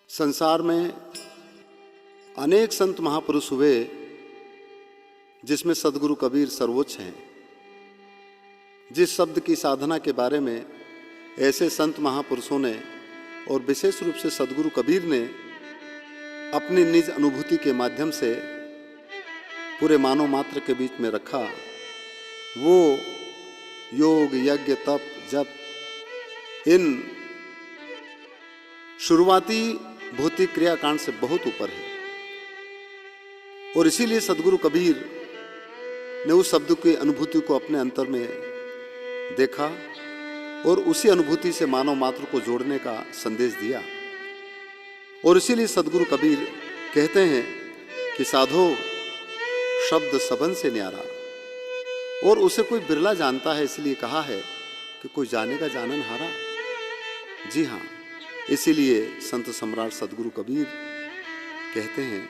संसार में अनेक संत महापुरुष हुए जिसमें सदगुरु कबीर सर्वोच्च हैं। जिस शब्द की साधना के बारे में ऐसे संत महापुरुषों ने और विशेष रूप से सदगुरु कबीर ने अपनी निज अनुभूति के माध्यम से पूरे मानव मात्र के बीच में रखा, वो योग, यज्ञ, तप, जप इन शुरुआती भौतिक क्रियाकांड से बहुत ऊपर है। और इसीलिए सदगुरु कबीर ने उस शब्द की अनुभूति को अपने अंतर में देखा और उसी अनुभूति से मानव मात्र को जोड़ने का संदेश दिया। और इसीलिए सदगुरु कबीर कहते हैं कि साधो शब्द सबन से न्यारा, और उसे कोई बिरला जानता है, इसलिए कहा है कि कोई जानेगा जानन हारा। जी हाँ, इसीलिए संत सम्राट सदगुरु कबीर कहते हैं,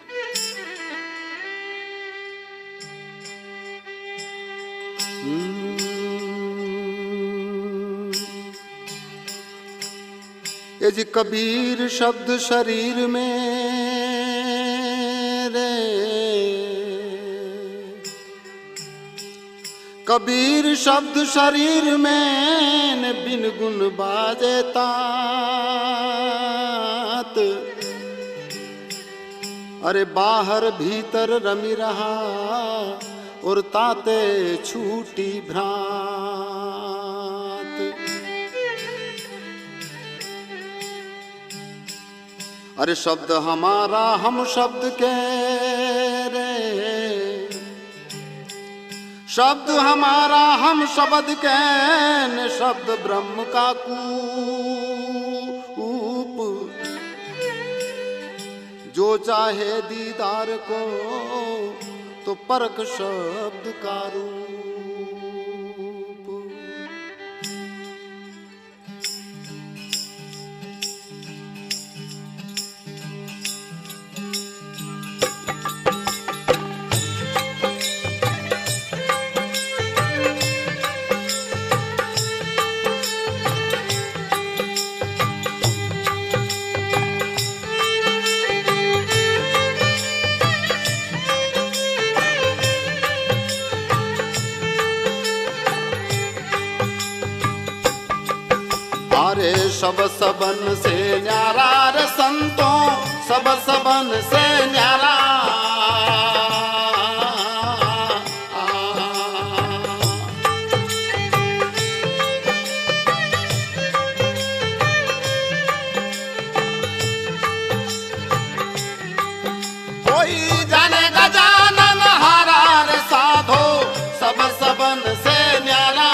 ये जी कबीर शब्द शरीर में रे, कबीर शब्द शरीर में न बिन गुण बाजे तात। अरे बाहर भीतर रमी रहा और ताते छूटी भ्रांत। अरे शब्द हमारा हम शब्द के रे, शब्द हमारा हम शब्द के न शब्द ब्रह्म का कूप। जो चाहे दीदार को तो परख शब्द का रूप। अरे सब सबन से न्यारा रे संतों, सब सबन से न्यारा। कोई जानेगा जानन हारा रे साधो, सब सबन से न्यारा।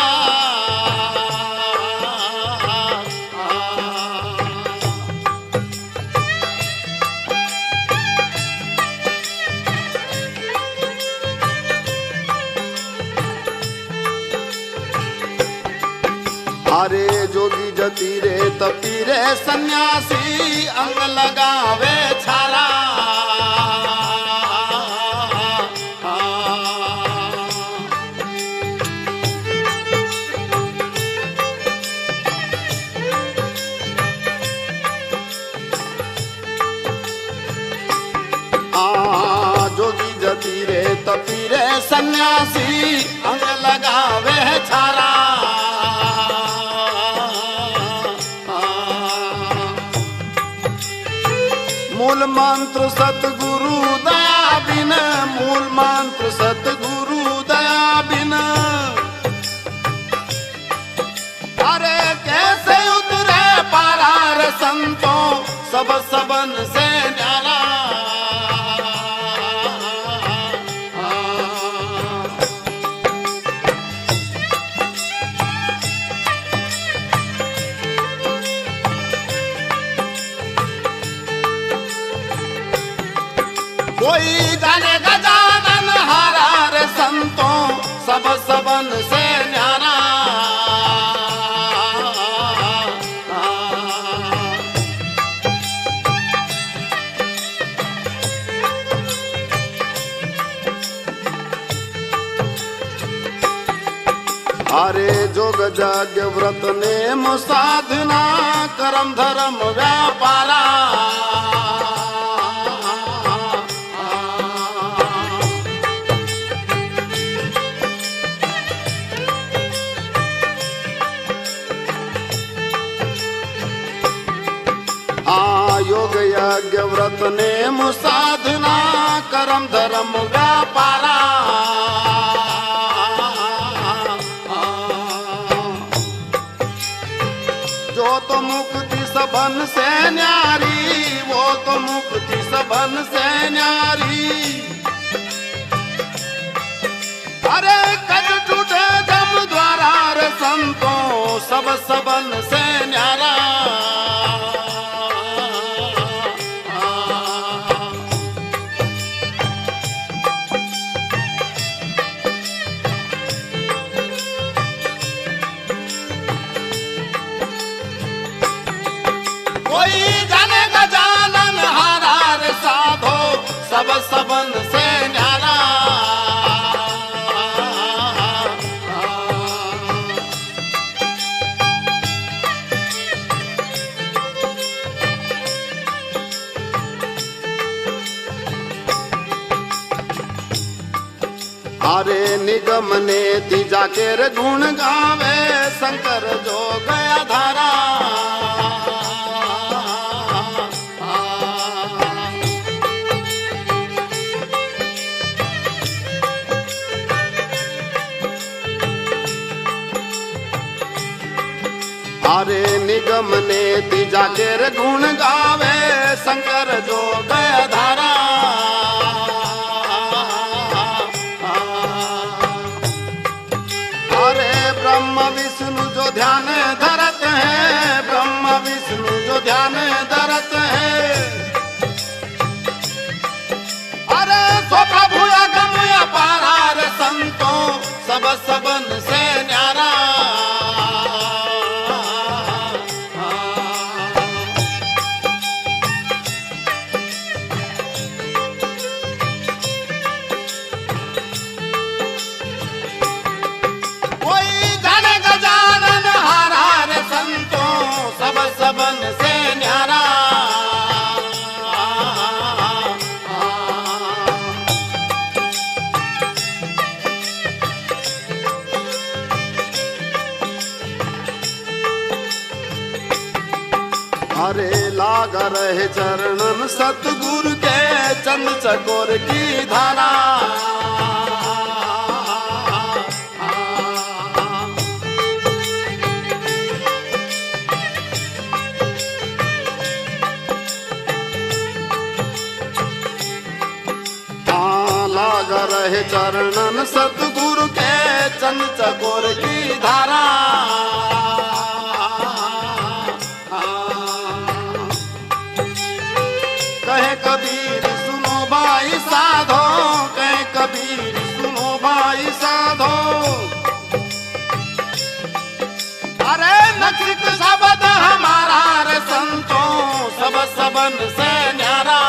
अरे जोगी जतीरे तपीरे सन्यासी अंग लगावे छारा। जोगी जतीरे तपीरे सन्यासी अंग लगावे छारा। मूल मंत्र सतगुरु दया बिन, मूल मंत्र सतगुरु दया बिन। अरे कैसे उतरे पारा रे संतों, सब सबन से न्यारा। कोई जानेगा जानन हारा रे संतों, सब सबन से न्यारा। अरे जोग जाग व्रत नेम साधना, करम धर्म व्यापारा। योग यज्ञ व्रत नेम साधना करम धर्म व्यापारा जो तो मुक्ति सबन से न्यारी वो तो मुक्ति सबन से न्यारी अरे कद टूटे जम द्वारा रे संतों सब सबन से न्यारा कोई जाने गजानन हारा रे साधो सब सबन से न्यारा अरे निगम ने तीजा के रे गुण गावे शंकर जो गया धारा अरे निगम ने तीजा के रे गुण गावे शंकर जो गया धारा अरे ब्रह्म विष्णु जो ध्यान धरत है ब्रह्म विष्णु जो ध्यान धरत है अरे सो प्रभु अगम अपारा रे संतों सब सबन से न्यारा सबन से न्यारा अरे लाग रहे चरणन सतगुरु के चंद चकोर की धारा रहे चरणन सतगुरु के चंद चकोर की धारा कहे कबीर सुनो भाई साधो कहे कबीर सुनो भाई साधो अरे नचित शब्द हमारा रे संतों सब सबन से न्यारा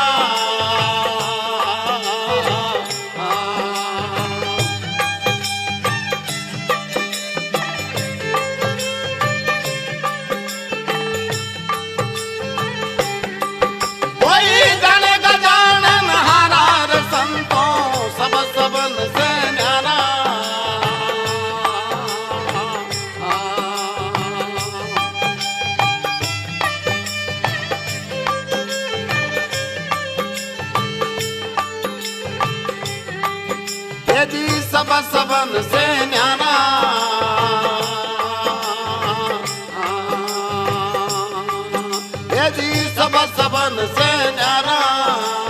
सब सबन से न्यारा ये जी सब सबन से न्यारा